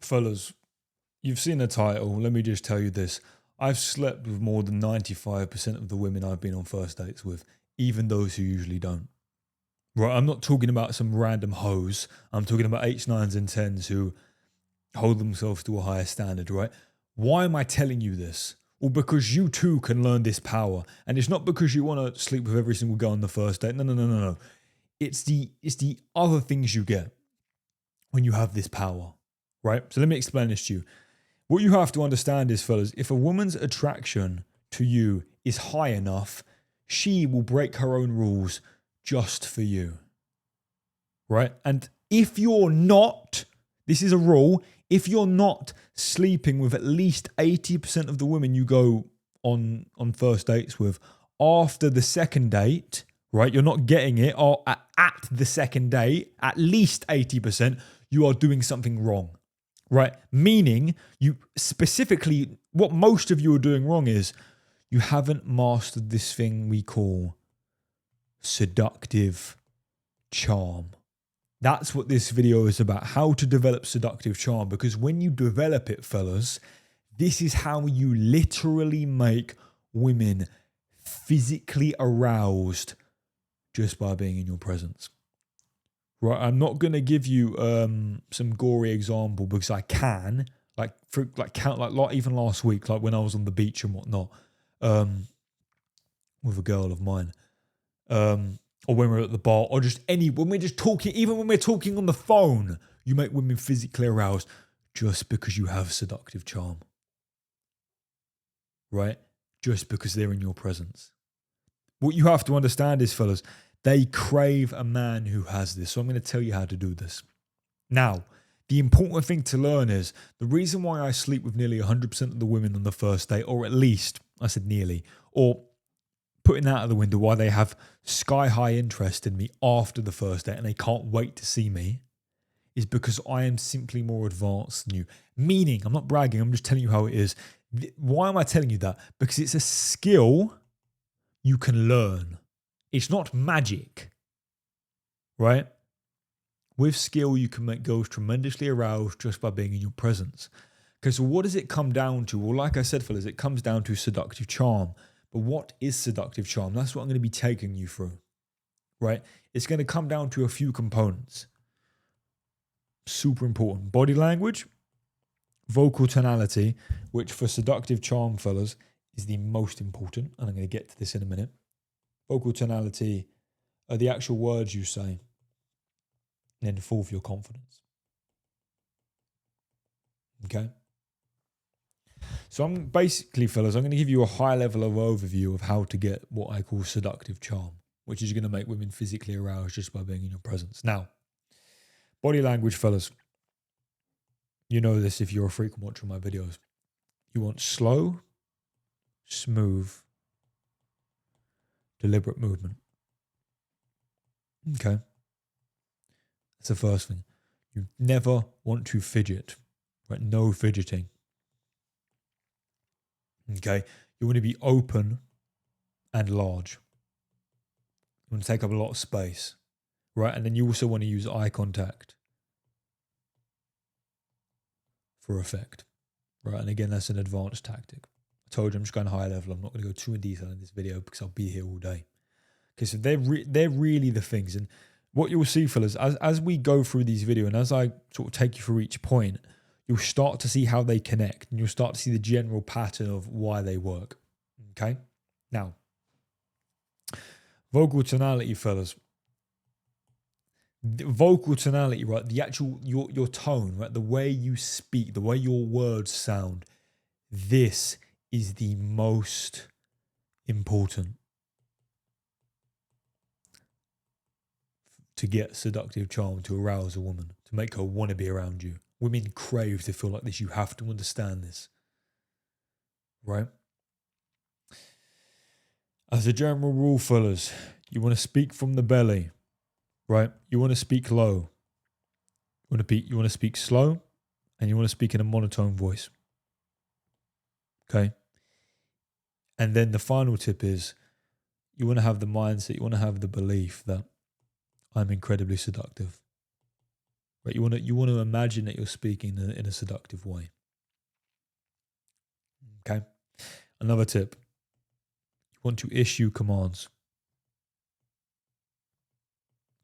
Fellas, you've seen the title. Let me just tell you this. I've slept with more than 95% of the women I've been on first dates with, even those who usually don't. Right, I'm not talking about some random hoes. I'm talking about H, 9s and 10s who hold themselves to a higher standard, right? Why am I telling you this? Well, because you too can learn this power. And it's not because you want to sleep with every single girl on the first date. No. It's the other things you get when you have this power, right? So let me explain this to you. What you have to understand is, fellas, if a woman's attraction to you is high enough, she will break her own rules just for you, right? And if you're not, this is a rule, if you're not sleeping with at least 80% of the women you go on first dates with after the second date, right? You're not getting it, or at the second date, at least 80%, you are doing something wrong. Right? Meaning, you specifically, what most of you are doing wrong is you haven't mastered this thing we call seductive charm. That's what this video is about, how to develop seductive charm. Because when you develop it, fellas, this is how you literally make women physically aroused just by being in your presence. Right, I'm not going to give you some gory example because I can, even last week, like when I was on the beach and whatnot, with a girl of mine, or when we're at the bar, or just when we're just talking, even when we're talking on the phone, you make women physically aroused just because you have seductive charm. Right? Just because they're in your presence. What you have to understand is, fellas, they crave a man who has this. So I'm going to tell you how to do this. Now, the important thing to learn is the reason why I sleep with nearly 100% of the women on the first date, or at least, I said nearly, or putting that out of the window, why they have sky high interest in me after the first date and they can't wait to see me, is because I am simply more advanced than you. Meaning, I'm not bragging, I'm just telling you how it is. Why am I telling you that? Because it's a skill you can learn. It's not magic, right? With skill, you can make girls tremendously aroused just by being in your presence. Okay, so what does it come down to? Well, like I said, fellas, it comes down to seductive charm. But what is seductive charm? That's what I'm going to be taking you through, right? It's going to come down to a few components. Super important. Body language, vocal tonality, which for seductive charm, fellas, is the most important. And I'm going to get to this in a minute. Vocal tonality are the actual words you say, and then fourth, your confidence. Okay? So I'm basically, fellas, I'm going to give you a high level of overview of how to get what I call seductive charm, which is going to make women physically aroused just by being in your presence. Now, body language, fellas, you know this if you're a frequent watcher of my videos. You want slow, smooth, deliberate movement. Okay? That's the first thing. You never want to fidget, right? No fidgeting. Okay? You want to be open and large. You want to take up a lot of space, right? And then you also want to use eye contact for effect, right? And again, that's an advanced tactic. I told you I'm just going high level. I'm not going to go too in detail in this video because I'll be here all day. Okay, so they're really the things. And what you'll see, fellas, as we go through these videos and as I sort of take you through each point, you'll start to see how they connect and you'll start to see the general pattern of why they work. Okay? Now, vocal tonality, fellas. The vocal tonality, right? The actual, your tone, right? The way you speak, the way your words sound. This is the most important to get seductive charm, to arouse a woman, to make her want to be around you. Women crave to feel like this. You have to understand this, right? As a general rule, fellas, you want to speak from the belly, right? You want to speak low. You want to speak slow, and you want to speak in a monotone voice. Okay? And then the final tip is you want to have the mindset, you want to have the belief that I'm incredibly seductive. Right? You want to imagine that you're speaking in a seductive way. Okay. Another tip. You want to issue commands.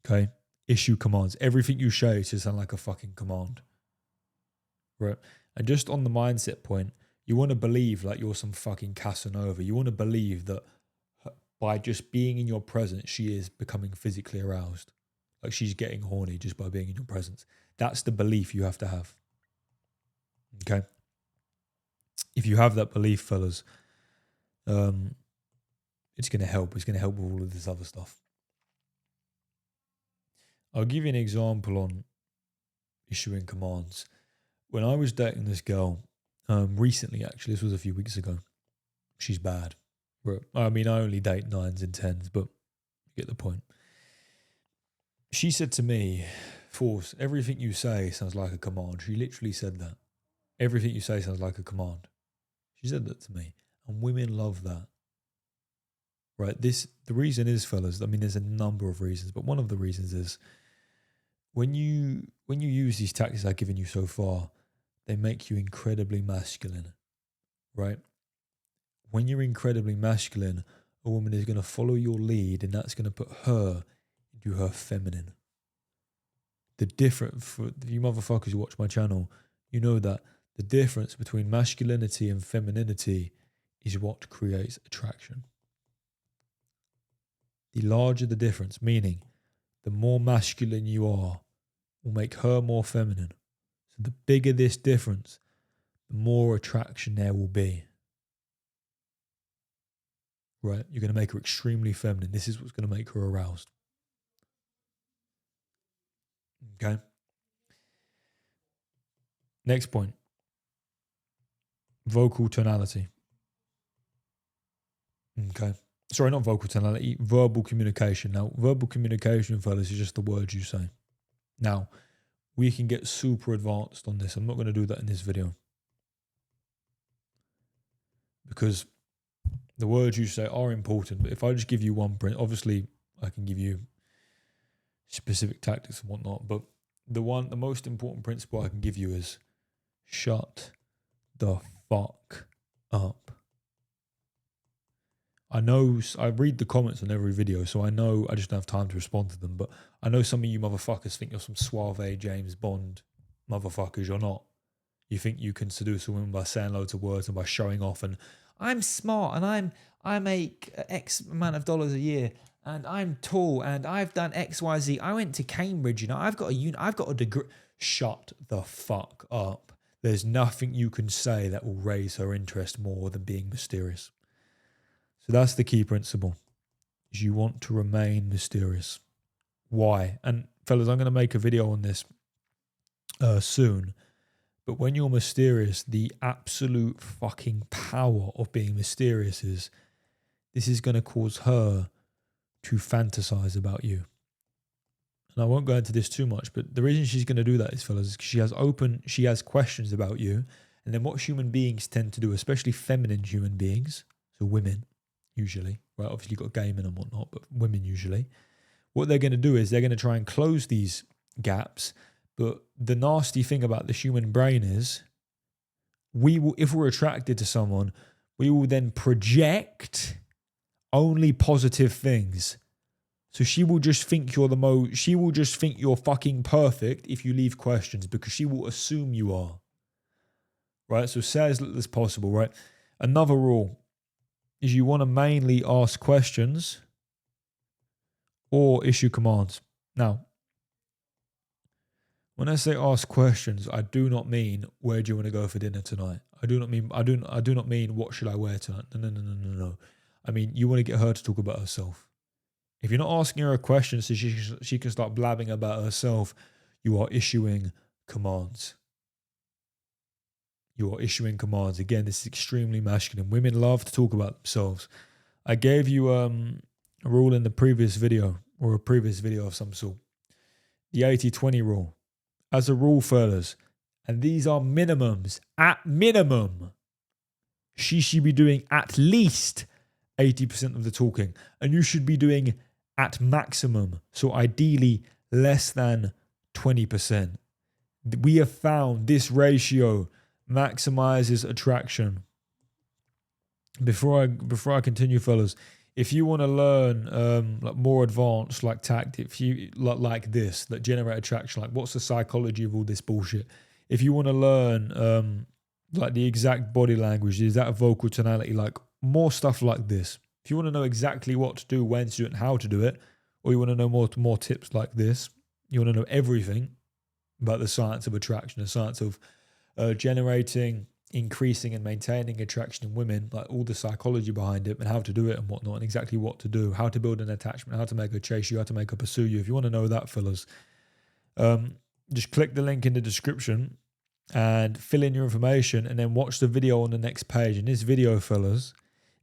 Okay. Issue commands. Everything you say should sound like a fucking command. Right. And just on the mindset point, you want to believe like you're some fucking Casanova. You want to believe that by just being in your presence, she is becoming physically aroused. Like she's getting horny just by being in your presence. That's the belief you have to have. Okay. If you have that belief, fellas, it's going to help. It's going to help with all of this other stuff. I'll give you an example on issuing commands. When I was dating this girl, recently actually, this was a few weeks ago, she's bad. I mean, I only date 9s and 10s, but you get the point. She said to me, Force, everything you say sounds like a command. She literally said that. Everything you say sounds like a command. She said that to me. And women love that. Right? The reason is, fellas, I mean, there's a number of reasons, but one of the reasons is when you use these tactics I've given you so far, they make you incredibly masculine. Right? When you're incredibly masculine, a woman is going to follow your lead, and that's going to put her into her feminine. The difference, for you motherfuckers who watch my channel, you know that the difference between masculinity and femininity is what creates attraction. The larger the difference, meaning the more masculine you are, will make her more feminine. So the bigger this difference, the more attraction there will be. Right? You're going to make her extremely feminine. This is what's going to make her aroused. Okay? Next point. Vocal tonality. Okay. Sorry, not vocal tonality, verbal communication. Now, verbal communication, fellas, is just the words you say. Now, we can get super advanced on this. I'm not going to do that in this video. Because the words you say are important, but if I just give you one print, obviously I can give you specific tactics and whatnot, but the most important principle I can give you is shut the fuck up. I know I read the comments on every video, so I know I just don't have time to respond to them, but I know some of you motherfuckers think you're some suave James Bond motherfuckers. You're not. You think you can seduce a woman by saying loads of words and by showing off, and I'm smart and I make X amount of dollars a year and I'm tall and I've done XYZ. I went to Cambridge, you know, I've got a degree. Shut the fuck up. There's nothing you can say that will raise her interest more than being mysterious. So that's the key principle. Is you want to remain mysterious. Why? And fellas, I'm going to make a video on this soon. But when you're mysterious, the absolute fucking power of being mysterious is this is going to cause her to fantasize about you. And I won't go into this too much, but the reason she's going to do that is, fellas, is because she has questions about you. And then what human beings tend to do, especially feminine human beings, so women usually, right? Obviously you've got gay men and whatnot, but women usually, what they're going to do is they're going to try and close these gaps. But the nasty thing about the human brain is if we're attracted to someone, we will then project only positive things. So she will just think you're fucking perfect if you leave questions, because she will assume you are. Right? So say as little as possible, right? Another rule is you want to mainly ask questions or issue commands. Now, when I say ask questions, I do not mean where do you want to go for dinner tonight. I do not mean what should I wear tonight. No. I mean, you want to get her to talk about herself. If you're not asking her a question so she can start blabbing about herself, you are issuing commands. You are issuing commands. Again, this is extremely masculine. Women love to talk about themselves. I gave you a rule in the previous video, or a previous video of some sort. The 80-20 rule. As a rule, fellas, and these are minimums, at minimum, she should be doing at least 80% of the talking, and you should be doing at maximum, so ideally less than 20%. We have found this ratio maximizes attraction. Before I continue, fellas, if you want to learn like more advanced like tactics, if you like this that generate attraction, like what's the psychology of all this bullshit? If you want to learn like the exact body language, the exact vocal tonality, like more stuff like this. If you want to know exactly what to do, when to do it, and how to do it, or you want to know more tips like this, you want to know everything about the science of attraction, the science of generating, increasing and maintaining attraction in women, like all the psychology behind it and how to do it and whatnot, and exactly what to do, how to build an attachment, how to make her chase you, how to make her pursue you. If you want to know that, fellas, just click the link in the description and fill in your information and then watch the video on the next page. And this video, fellas,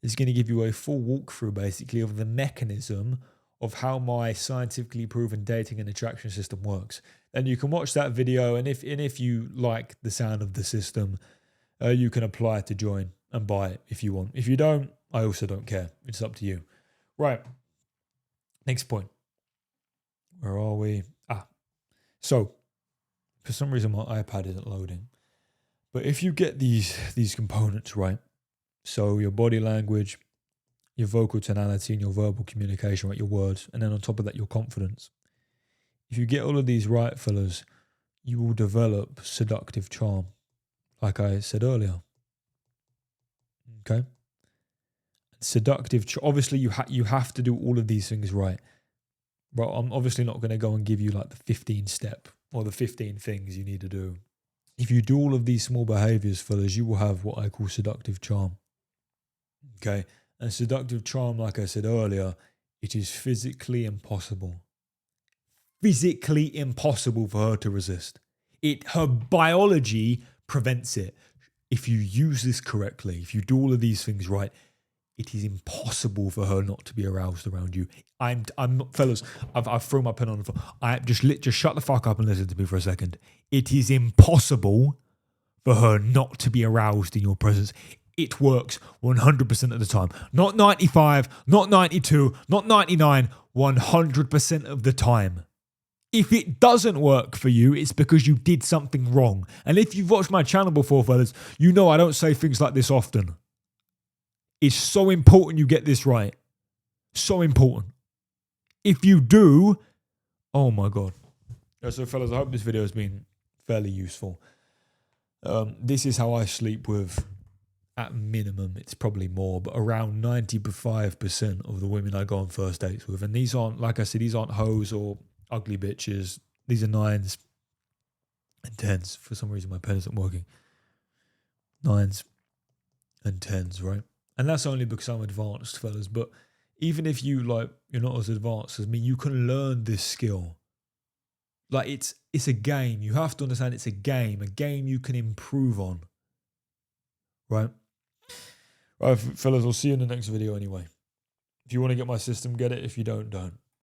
is going to give you a full walkthrough basically of the mechanism of how my scientifically proven dating and attraction system works. And you can watch that video, and if you like the sound of the system, you can apply to join and buy it if you want. If you don't, I also don't care. It's up to you. Right. Next point. Where are we? So for some reason my iPad isn't loading. But if you get these components right, so your body language, your vocal tonality, and your verbal communication, right, your words, and then on top of that, your confidence. If you get all of these right, fellas, you will develop seductive charm, like I said earlier. Okay? Seductive charm. Obviously, you have to do all of these things right. But I'm obviously not going to go and give you like the 15 step or the 15 things you need to do. If you do all of these small behaviors, fellas, you will have what I call seductive charm. Okay? And seductive charm, like I said earlier, it is physically impossible. Physically impossible for her to resist. Her biology prevents it. If you use this correctly, if you do all of these things right, it is impossible for her not to be aroused around you. I'm not, fellas, I've thrown my pen on the floor. Just shut the fuck up and listen to me for a second. It is impossible for her not to be aroused in your presence. It works 100% of the time. Not 95, not 92, not 99, 100% of the time. If it doesn't work for you, it's because you did something wrong. And if you've watched my channel before, fellas, you know I don't say things like this often. It's so important you get this right. So important. If you do, oh my God. So fellas, I hope this video has been fairly useful. This is how I sleep with, at minimum, it's probably more, but around 95% of the women I go on first dates with. And these aren't, like I said, these aren't hoes or ugly bitches. These are 9s and 10s. For some reason, my pen isn't working. 9s and 10s, right? And that's only because I'm advanced, fellas. But even if you're not as advanced as me, you can learn this skill. Like it's a game. You have to understand it's a game you can improve on. Right? Right, fellas, I'll see you in the next video anyway. If you want to get my system, get it. If you don't, don't.